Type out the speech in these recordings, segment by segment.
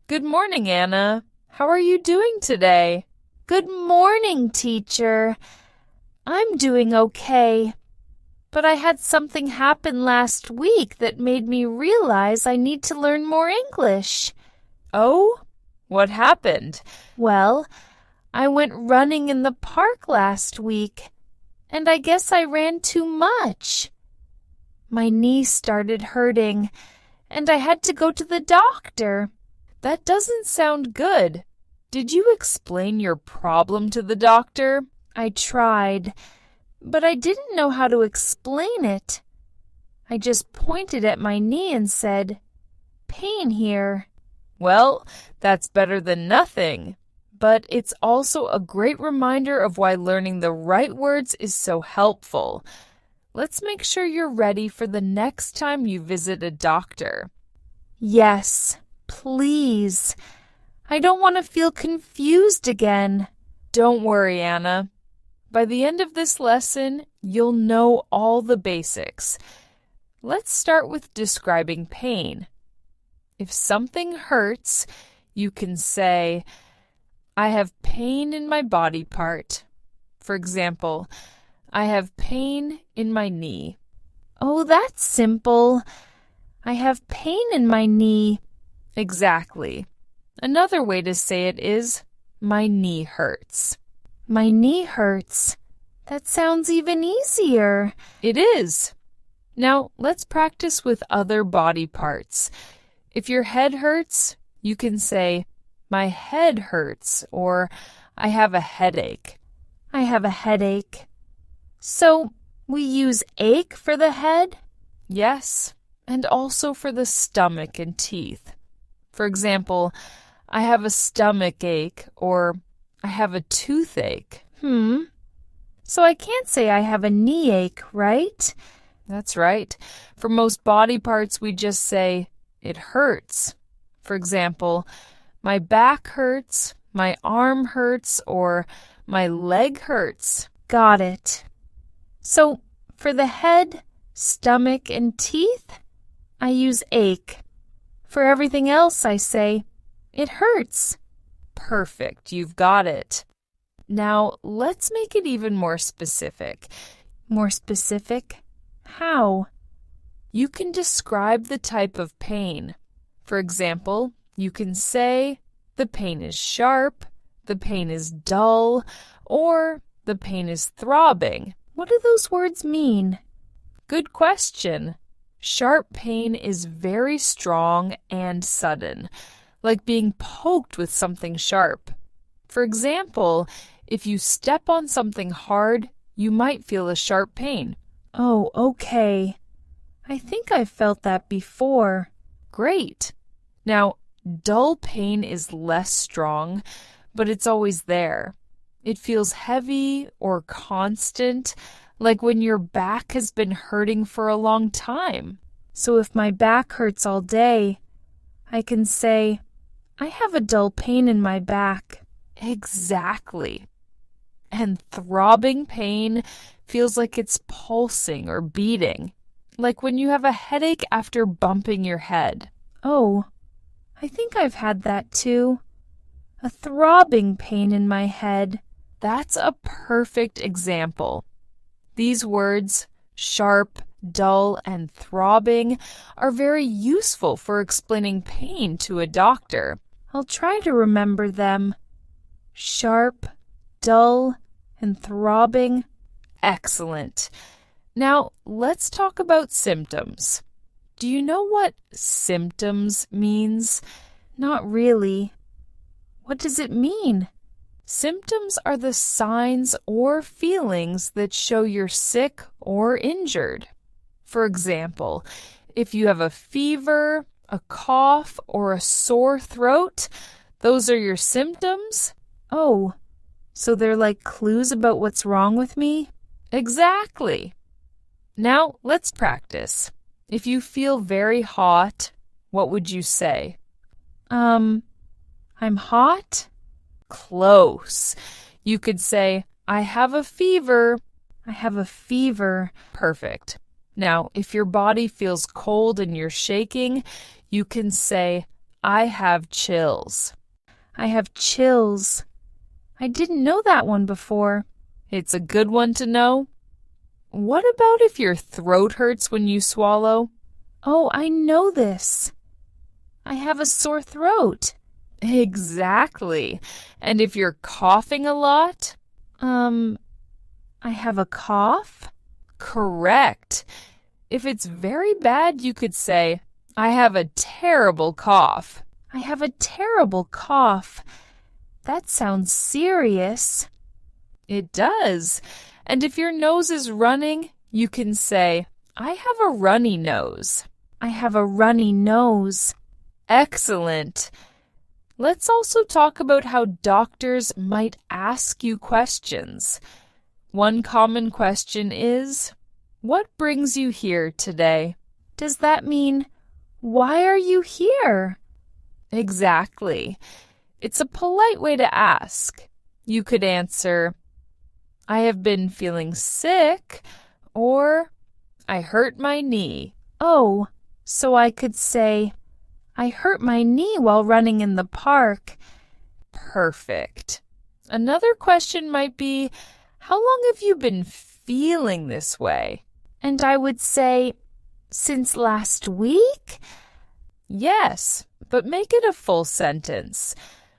Good morning, Anna. How are you doing today? Good morning, teacher. I'm doing okay, but I had something happen last week that made me realize I need to learn more English. Oh, what happened? Well, I went running in the park last week, and I guess I ran too much. My knee started hurting, and I had to go to the doctor. That doesn't sound good. Did you explain your problem to the doctor? I tried, but I didn't know how to explain it. I just pointed at my knee and said, "Pain here." Well, that's better than nothing. But it's also a great reminder of why learning the right words is so helpful. Let's make sure you're ready for the next time you visit a doctor. Yes, please. I don't want to feel confused again. Don't worry, Anna. By the end of this lesson, you'll know all the basics. Let's start with describing pain. If something hurts, you can say, I have pain in my body part. For example, I have pain in my knee. Oh, that's simple. I have pain in my knee. Exactly. Another way to say it is, my knee hurts. My knee hurts. That sounds even easier. It is. Now, let's practice with other body parts. If your head hurts, you can say, my head hurts, or I have a headache. I have a headache. So, we use ache for the head? Yes, and also for the stomach and teeth. For example, I have a stomach ache, or I have a toothache. So I can't say I have a knee ache, right? That's right. For most body parts, we just say, it hurts. For example, my back hurts, my arm hurts, or my leg hurts. Got it. So, for the head, stomach, and teeth, I use ache. For everything else, I say, it hurts. Perfect, you've got it. Now, let's make it even more specific. More specific? How? You can describe the type of pain. For example, you can say, the pain is sharp, the pain is dull, or the pain is throbbing. What do those words mean? Good question. Sharp pain is very strong and sudden, like being poked with something sharp. For example, if you step on something hard, you might feel a sharp pain. Oh, okay. I think I've felt that before. Great. Now, dull pain is less strong, but it's always there. It feels heavy or constant, like when your back has been hurting for a long time. So if my back hurts all day, I can say, I have a dull pain in my back. Exactly. And throbbing pain feels like it's pulsing or beating, like when you have a headache after bumping your head. Oh, I think I've had that too. A throbbing pain in my head. That's a perfect example. These words, sharp, dull, and throbbing, are very useful for explaining pain to a doctor. I'll try to remember them. Sharp, dull, and throbbing. Excellent. Now, let's talk about symptoms. Do you know what symptoms means? Not really. What does it mean? Symptoms are the signs or feelings that show you're sick or injured. For example, if you have a fever, a cough, or a sore throat, those are your symptoms. Oh, so they're like clues about what's wrong with me? Exactly. Now, let's practice. If you feel very hot, what would you say? I'm hot? Close. You could say, I have a fever. I have a fever. Perfect. Now, if your body feels cold and you're shaking, you can say, I have chills. I have chills. I didn't know that one before. It's a good one to know. What about if your throat hurts when you swallow? Oh, I know this. I have a sore throat. Exactly. And if you're coughing a lot? I have a cough? Correct. If it's very bad, you could say, I have a terrible cough. I have a terrible cough. That sounds serious. It does. And if your nose is running, you can say, I have a runny nose. I have a runny nose. Excellent. Let's also talk about how doctors might ask you questions. One common question is, what brings you here today? Does that mean, why are you here? Exactly. It's a polite way to ask. You could answer, I have been feeling sick, or I hurt my knee. Oh, so I could say, I hurt my knee while running in the park. Perfect. Another question might be, how long have you been feeling this way? And I would say, since last week? Yes, but make it a full sentence.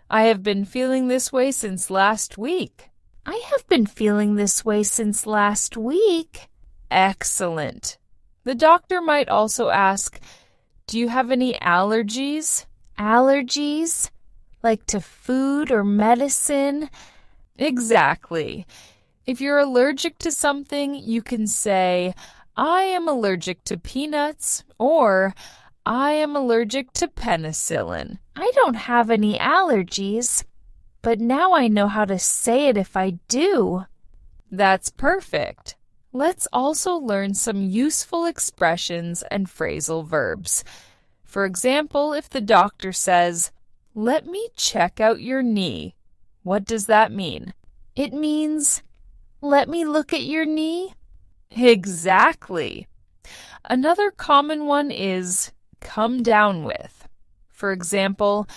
I have been feeling this way since last week. I have been feeling this way since last week. Excellent. The doctor might also ask, do you have any allergies? Allergies? Like to food or medicine? Exactly. If you're allergic to something, you can say, I am allergic to peanuts, or I am allergic to penicillin. I don't have any allergies, but now I know how to say it if I do. That's perfect. Let's also learn some useful expressions and phrasal verbs. For example, if the doctor says, let me check out your knee, what does that mean? It means, let me look at your knee. Exactly. Another common one is come down with. For example,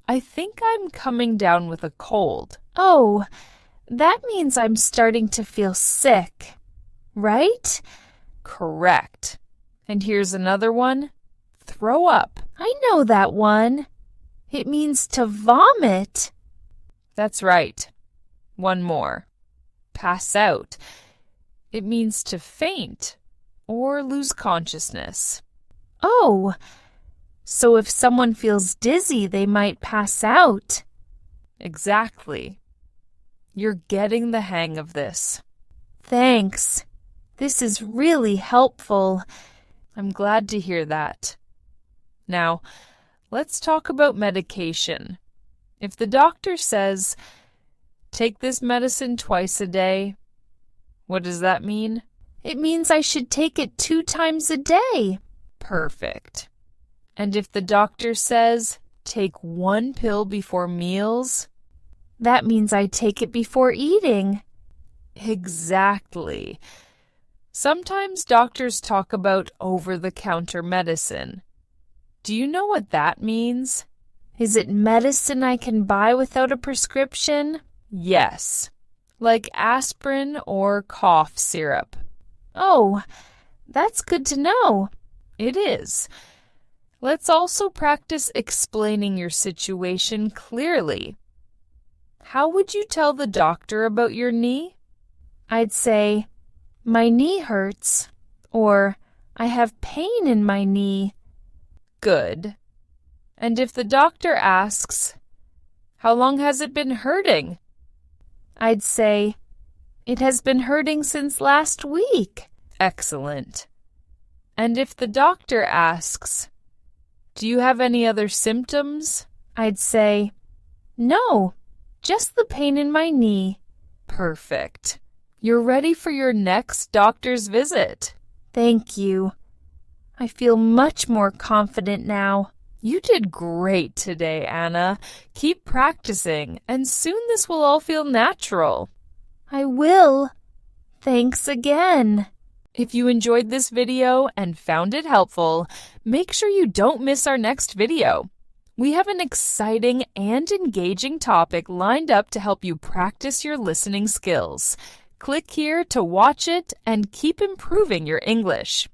I think I'm coming down with a cold. Oh, that means I'm starting to feel sick, right? Correct. And here's another one. Throw up. I know that one. It means to vomit. That's right. One more. Pass out. It means to faint or lose consciousness. Oh, so if someone feels dizzy, they might pass out. Exactly. You're getting the hang of this. Thanks. This is really helpful. I'm glad to hear that. Now, let's talk about medication. If the doctor says, take this medicine twice a day, what does that mean? It means I should take it 2 times a day. Perfect. And if the doctor says, take 1 pill before meals? That means I take it before eating. Exactly. Sometimes doctors talk about over-the-counter medicine. Do you know what that means? Is it medicine I can buy without a prescription? Yes, like aspirin or cough syrup. Oh, that's good to know. It is. Let's also practice explaining your situation clearly. How would you tell the doctor about your knee? I'd say, my knee hurts, or I have pain in my knee. Good. And if the doctor asks, how long has it been hurting? I'd say, it has been hurting since last week. Excellent. And if the doctor asks, do you have any other symptoms? I'd say, no, just the pain in my knee. Perfect. You're ready for your next doctor's visit. Thank you. I feel much more confident now. You did great today, Anna. Keep practicing, and soon this will all feel natural. I will. Thanks again. If you enjoyed this video and found it helpful, make sure you don't miss our next video. We have an exciting and engaging topic lined up to help you practice your listening skills. Click here to watch it and keep improving your English.